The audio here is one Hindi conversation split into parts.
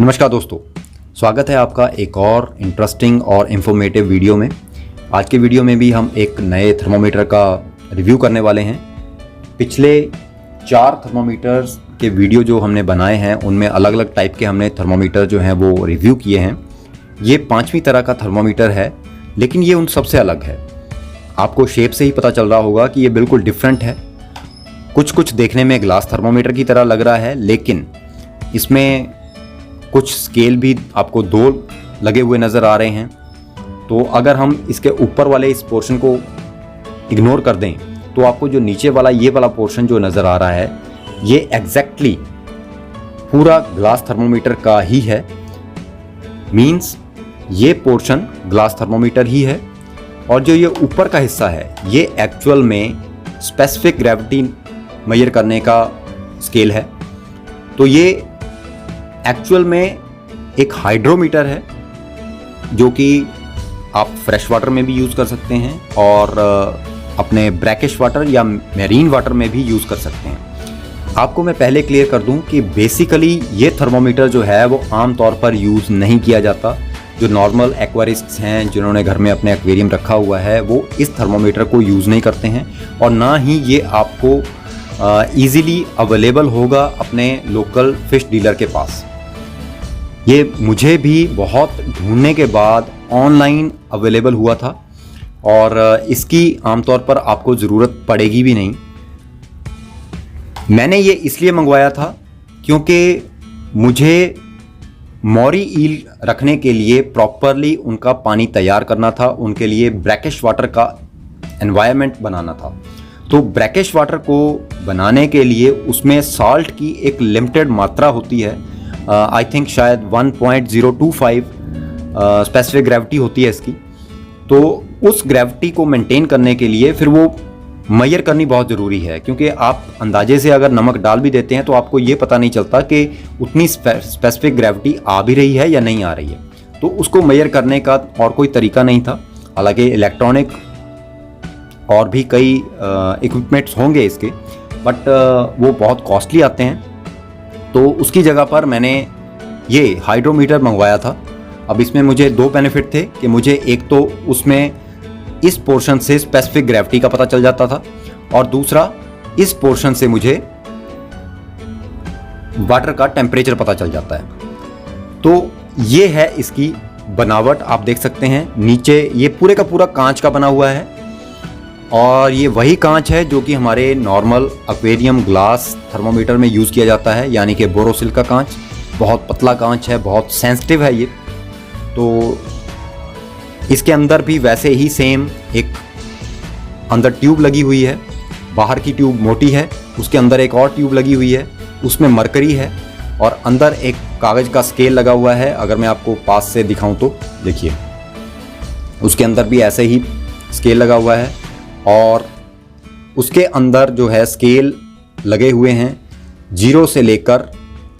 नमस्कार दोस्तों, स्वागत है आपका एक और इंटरेस्टिंग और इन्फॉर्मेटिव वीडियो में। आज के वीडियो में भी हम एक नए थर्मोमीटर का रिव्यू करने वाले हैं। पिछले 4 थर्मोमीटर्स के वीडियो जो हमने बनाए हैं उनमें अलग अलग टाइप के हमने थर्मोमीटर जो हैं वो रिव्यू किए हैं। ये 5वीं तरह का थर्मोमीटर है, लेकिन ये उन सबसे अलग है। आपको शेप से ही पता चल रहा होगा कि ये बिल्कुल डिफरेंट है। कुछ देखने में ग्लास थर्मोमीटर की तरह लग रहा है, लेकिन इसमें कुछ स्केल भी आपको 2 लगे हुए नज़र आ रहे हैं। तो अगर हम इसके ऊपर वाले इस पोर्शन को इग्नोर कर दें तो आपको जो नीचे वाला ये वाला पोर्शन जो नज़र आ रहा है ये एग्जैक्टली पूरा ग्लास थर्मोमीटर का ही है। मींस ये पोर्शन ग्लास थर्मोमीटर ही है, और जो ये ऊपर का हिस्सा है ये एक्चुअल में स्पेसिफिक ग्रेविटी मेजर करने का स्केल है। तो ये एक्चुअल में एक हाइड्रोमीटर है जो कि आप फ्रेश वाटर में भी यूज़ कर सकते हैं और अपने ब्रैकिश वाटर या मैरीन वाटर में भी यूज़ कर सकते हैं। आपको मैं पहले क्लियर कर दूं कि बेसिकली ये थर्मोमीटर जो है वो आम तौर पर यूज़ नहीं किया जाता। जो नॉर्मल एक्वेरिस्ट्स हैं जिन्होंने घर में अपने एक्वेरियम रखा हुआ है वो इस थर्मोमीटर को यूज़ नहीं करते हैं, और ना ही ये आपको ईज़िली अवेलेबल होगा अपने लोकल फ़िश डीलर के पास। ये मुझे भी बहुत ढूंढने के बाद ऑनलाइन अवेलेबल हुआ था, और इसकी आमतौर पर आपको ज़रूरत पड़ेगी भी नहीं। मैंने ये इसलिए मंगवाया था क्योंकि मुझे मौरी ईल रखने के लिए प्रॉपरली उनका पानी तैयार करना था, उनके लिए ब्रैकिश वाटर का एनवायरनमेंट बनाना था। तो ब्रैकिश वाटर को बनाने के लिए उसमें साल्ट की एक लिमिटेड मात्रा होती है। आई थिंक शायद 1.025 स्पेसिफिक ग्रेविटी होती है इसकी। तो उस ग्रेविटी को मेंटेन करने के लिए फिर वो मेजर करनी बहुत ज़रूरी है, क्योंकि आप अंदाजे से अगर नमक डाल भी देते हैं तो आपको ये पता नहीं चलता कि उतनी स्पेसिफिक ग्रेविटी आ भी रही है या नहीं आ रही है। तो उसको मेजर करने का और कोई तरीका नहीं था। हालांकि इलेक्ट्रॉनिक और भी कई इक्विपमेंट्स होंगे इसके, बट वो बहुत कॉस्टली आते हैं। तो उसकी जगह पर मैंने ये हाइड्रोमीटर मंगवाया था। अब इसमें मुझे 2 बेनिफिट थे कि मुझे एक तो उसमें इस पोर्शन से स्पेसिफिक ग्रेविटी का पता चल जाता था, और दूसरा इस पोर्शन से मुझे वाटर का टेम्परेचर पता चल जाता है। तो ये है इसकी बनावट, आप देख सकते हैं। नीचे ये पूरे का पूरा कांच का बना हुआ है, और ये वही कांच है जो कि हमारे नॉर्मल एक्वेरियम ग्लास थर्मोमीटर में यूज़ किया जाता है, यानी कि बोरोसिल का कांच। बहुत पतला कांच है, बहुत सेंसिटिव है ये। तो इसके अंदर भी वैसे ही सेम एक अंदर ट्यूब लगी हुई है। बाहर की ट्यूब मोटी है, उसके अंदर एक और ट्यूब लगी हुई है, उसमें मरकरी है, और अंदर एक कागज़ का स्केल लगा हुआ है। अगर मैं आपको पास से दिखाऊं तो देखिए, उसके अंदर भी ऐसे ही स्केल लगा हुआ है, और उसके अंदर जो है स्केल लगे हुए हैं 0 से लेकर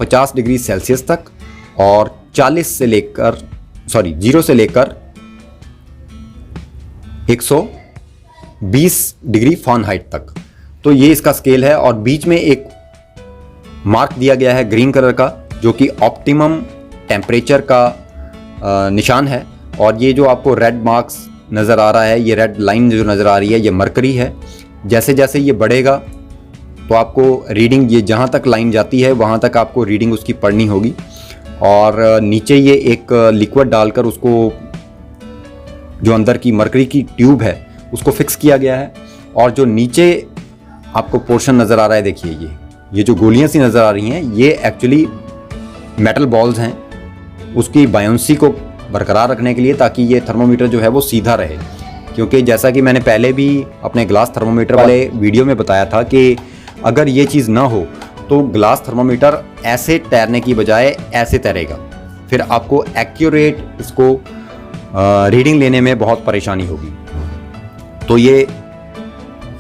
50 डिग्री सेल्सियस तक, और 0 से लेकर 120 डिग्री फ़ारेनहाइट तक। तो ये इसका स्केल है, और बीच में एक मार्क दिया गया है ग्रीन कलर का, जो कि ऑप्टिमम टेम्परेचर का निशान है। और ये जो आपको रेड मार्क्स नज़र आ रहा है, ये रेड लाइन जो नज़र आ रही है, ये मरकरी है। जैसे जैसे ये बढ़ेगा तो आपको रीडिंग, ये जहाँ तक लाइन जाती है वहाँ तक आपको रीडिंग उसकी पढ़नी होगी। और नीचे ये एक लिक्विड डालकर उसको, जो अंदर की मरकरी की ट्यूब है उसको फिक्स किया गया है। और जो नीचे आपको पोर्शन नज़र आ रहा है, देखिए ये जो गोलियाँ सी नज़र आ रही हैं, ये एक्चुअली मेटल बॉल्स हैं, उसकी बायोंसी को बरकरार रखने के लिए, ताकि ये थर्मोमीटर जो है वो सीधा रहे। क्योंकि जैसा कि मैंने पहले भी अपने ग्लास थर्मोमीटर वाले वीडियो में बताया था कि अगर ये चीज़ ना हो तो ग्लास थर्मोमीटर ऐसे तैरने की बजाय ऐसे तैरेगा, फिर आपको एक्यूरेट इसको रीडिंग लेने में बहुत परेशानी होगी। तो ये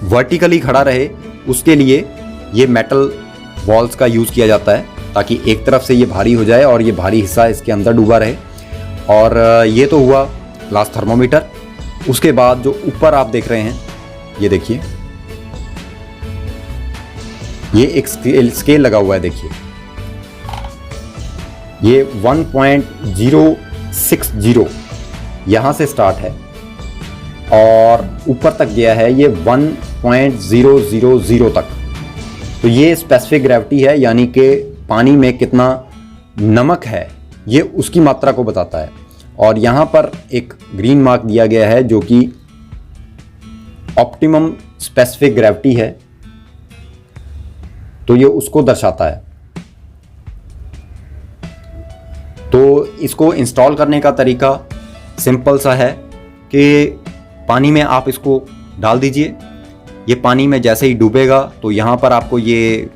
वर्टिकली खड़ा रहे, उसके लिए ये मेटल बॉल्स का यूज़ किया जाता है, ताकि एक तरफ से ये भारी हो जाए और ये भारी हिस्सा इसके अंदर डूबा रहे। और ये तो हुआ ग्लास थर्मोमीटर। उसके बाद जो ऊपर आप देख रहे हैं, ये देखिए, ये एक स्केल लगा हुआ है। देखिए ये 1.060 यहाँ से स्टार्ट है और ऊपर तक गया है ये 1.000 तक। तो ये स्पेसिफिक ग्रेविटी है, यानी कि पानी में कितना नमक है ये उसकी मात्रा को बताता है। और यहाँ पर एक ग्रीन मार्क दिया गया है जो कि ऑप्टिमम स्पेसिफिक ग्रेविटी है, तो ये उसको दर्शाता है। तो इसको इंस्टॉल करने का तरीका सिंपल सा है कि पानी में आप इसको डाल दीजिए। ये पानी में जैसे ही डूबेगा तो यहाँ पर आपको ये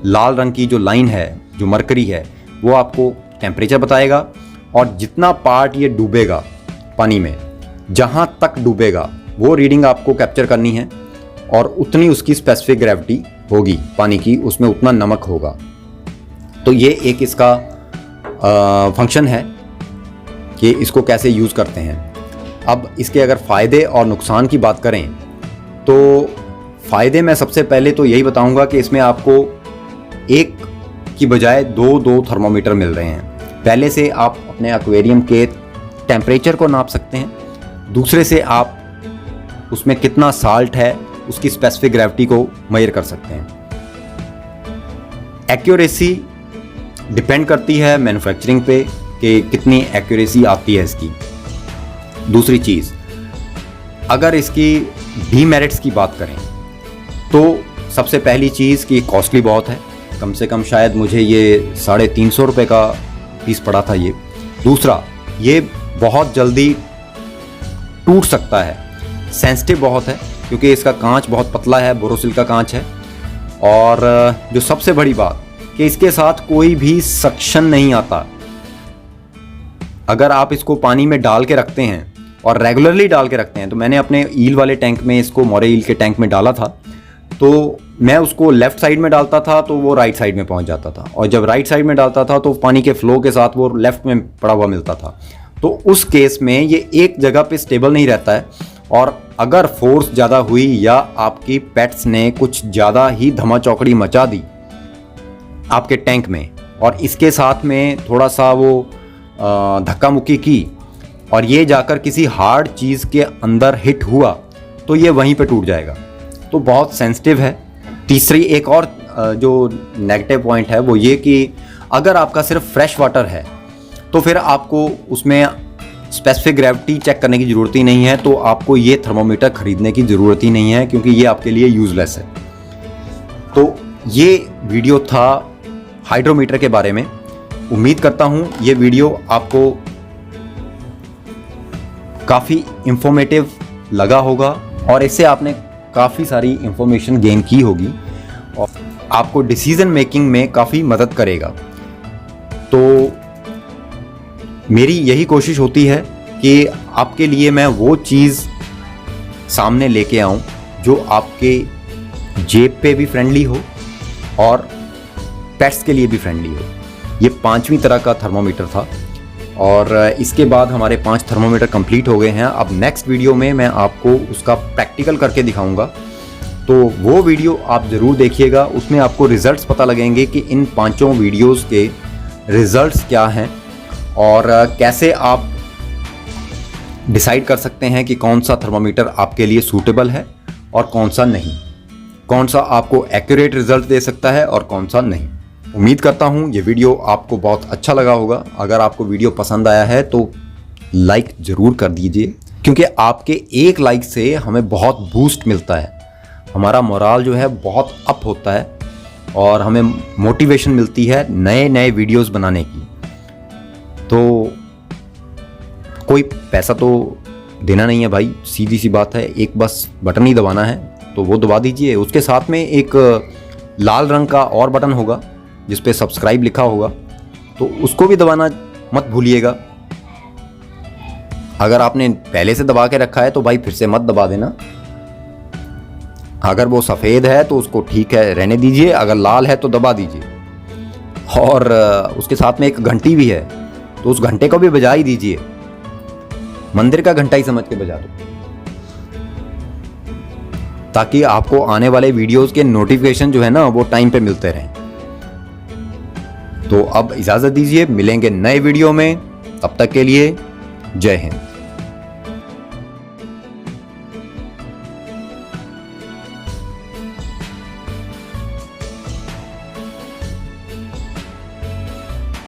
लाल रंग की जो लाइन है, जो मरकरी है, वो आपको टेम्परेचर बताएगा। और जितना पार्ट ये डूबेगा पानी में, जहाँ तक डूबेगा वो रीडिंग आपको कैप्चर करनी है और उतनी उसकी स्पेसिफिक ग्रेविटी होगी पानी की, उसमें उतना नमक होगा। तो ये एक इसका फंक्शन है कि इसको कैसे यूज़ करते हैं। अब इसके अगर फ़ायदे और नुकसान की बात करें तो फ़ायदे में सबसे पहले तो यही बताऊंगा कि इसमें आपको एक की बजाय दो थर्मोमीटर मिल रहे हैं। पहले से आप अपने एक्वेरियम के टेम्परेचर को नाप सकते हैं, दूसरे से आप उसमें कितना साल्ट है उसकी स्पेसिफिक ग्रेविटी को मेजर कर सकते हैं। एक्यूरेसी डिपेंड करती है मैन्युफैक्चरिंग पे कि कितनी एक्यूरेसी आती है इसकी। दूसरी चीज़, अगर इसकी डीमेरिट्स की बात करें तो सबसे पहली चीज़ कि कॉस्टली बहुत है, कम से कम शायद मुझे ये 350 रुपये का पीस पड़ा था ये। दूसरा, ये बहुत जल्दी टूट सकता है, सेंसिटिव बहुत है क्योंकि इसका कांच बहुत पतला है, बोरोसिल का कांच है। और जो सबसे बड़ी बात कि इसके साथ कोई भी सक्शन नहीं आता। अगर आप इसको पानी में डाल के रखते हैं और रेगुलरली डाल के रखते हैं, तो मैंने अपने ईल वाले टैंक में इसको, मोरे ईल के टैंक में डाला था, तो मैं उसको लेफ़्ट साइड में डालता था तो वो राइट साइड में पहुंच जाता था, और जब राइट साइड में डालता था तो पानी के फ्लो के साथ वो लेफ़्ट में पड़ा हुआ मिलता था। तो उस केस में ये एक जगह पे स्टेबल नहीं रहता है, और अगर फोर्स ज़्यादा हुई या आपकी पेट्स ने कुछ ज़्यादा ही धमा चौकड़ी मचा दी आपके टैंक में और इसके साथ में थोड़ा सा वो धक्का मुक्की की और ये जाकर किसी हार्ड चीज़ के अंदर हिट हुआ तो ये वहीं पे टूट जाएगा। तो बहुत सेंसिटिव है। तीसरी एक और जो नेगेटिव पॉइंट है वो ये कि अगर आपका सिर्फ फ्रेश वाटर है तो फिर आपको उसमें स्पेसिफिक ग्रेविटी चेक करने की ज़रूरत ही नहीं है, तो आपको ये थर्मोमीटर ख़रीदने की ज़रूरत ही नहीं है क्योंकि ये आपके लिए यूज़लेस है। तो ये वीडियो था हाइड्रोमीटर के बारे में। उम्मीद करता हूँ ये वीडियो आपको काफ़ी इंफॉर्मेटिव लगा होगा और इससे आपने काफ़ी सारी इंफॉर्मेशन गेन की होगी और आपको डिसीजन मेकिंग में काफ़ी मदद करेगा। तो मेरी यही कोशिश होती है कि आपके लिए मैं वो चीज़ सामने लेके आऊं जो आपके जेब पे भी फ्रेंडली हो और पेट्स के लिए भी फ्रेंडली हो। ये 5वीं तरह का थर्मोमीटर था और इसके बाद हमारे 5 थर्मोमीटर कंप्लीट हो गए हैं। अब नेक्स्ट वीडियो में मैं आपको उसका प्रैक्टिकल करके दिखाऊंगा, तो वो वीडियो आप ज़रूर देखिएगा। उसमें आपको रिज़ल्ट्स पता लगेंगे कि इन 5 वीडियोज़ के रिज़ल्ट्स क्या हैं और कैसे आप डिसाइड कर सकते हैं कि कौन सा थर्मोमीटर आपके लिए सूटेबल है और कौन सा नहीं, कौन सा आपको एक्यूरेट रिजल्ट दे सकता है और कौन सा नहीं। उम्मीद करता हूँ ये वीडियो आपको बहुत अच्छा लगा होगा। अगर आपको वीडियो पसंद आया है तो लाइक ज़रूर कर दीजिए, क्योंकि आपके एक लाइक से हमें बहुत बूस्ट मिलता है, हमारा मोराल जो है बहुत अप होता है और हमें मोटिवेशन मिलती है नए नए वीडियोस बनाने की। तो कोई पैसा तो देना नहीं है भाई, सीधी सी बात है, एक बस बटन ही दबाना है तो वो दबा दीजिए। उसके साथ में एक लाल रंग का और बटन होगा जिस पे सब्सक्राइब लिखा होगा, तो उसको भी दबाना मत भूलिएगा। अगर आपने पहले से दबा के रखा है तो भाई फिर से मत दबा देना। अगर वो सफ़ेद है तो उसको ठीक है रहने दीजिए, अगर लाल है तो दबा दीजिए। और उसके साथ में एक घंटी भी है तो उस घंटे को भी बजा ही दीजिए, मंदिर का घंटा ही समझ के बजा दो, ताकि आपको आने वाले वीडियोस के नोटिफिकेशन जो है ना वो टाइम पे मिलते रहें। तो अब इजाज़त दीजिए, मिलेंगे नए वीडियो में, तब तक के लिए जय हिंद।